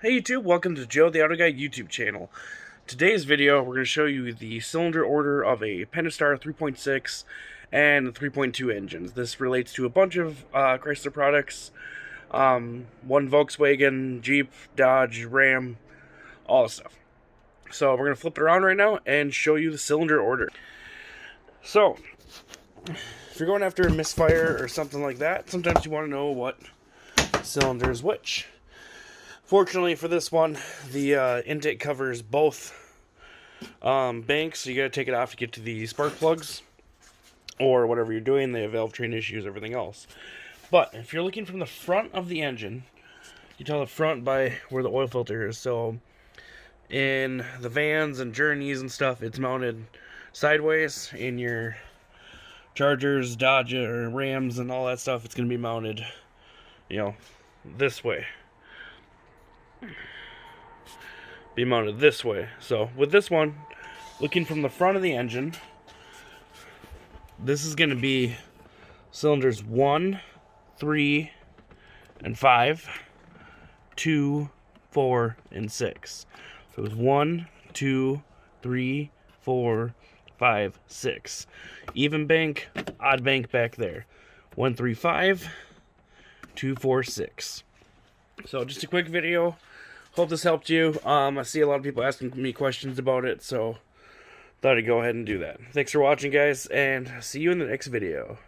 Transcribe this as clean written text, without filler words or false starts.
Hey YouTube, welcome to Joe the Auto Guy YouTube channel. Today's video, we're going to show you the cylinder order of a Pentastar 3.6 and 3.2 engines. This relates to a bunch of Chrysler products, one Volkswagen, Jeep, Dodge, Ram, all that stuff. So we're going to flip it around right now and show you the cylinder order. So, if you're going after a misfire or something like that, sometimes you want to know what cylinder is which. Fortunately for this one, the intake covers both banks, so you gotta take it off to get to the spark plugs, or whatever you're doing. They have valve train issues, everything else. But if you're looking from the front of the engine, you tell the front by where the oil filter is. So in the vans and Journeys and stuff, it's mounted sideways. In your Chargers, Dodge, or Rams and all that stuff, it's gonna be mounted, this way. Be mounted this way. So with this one, looking from the front of the engine, this is going to be cylinders 1, 3, and 5, 2, 4, and 6. So it's 1, 2, 3, 4, 5, 6. Even bank, odd bank back there. 1, 3, 5, 2, 4, 6. So just a quick video. Hope this helped you. I see a lot of people asking me questions about it, so thought I'd go ahead and do that. Thanks for watching, guys, and see you in the next video.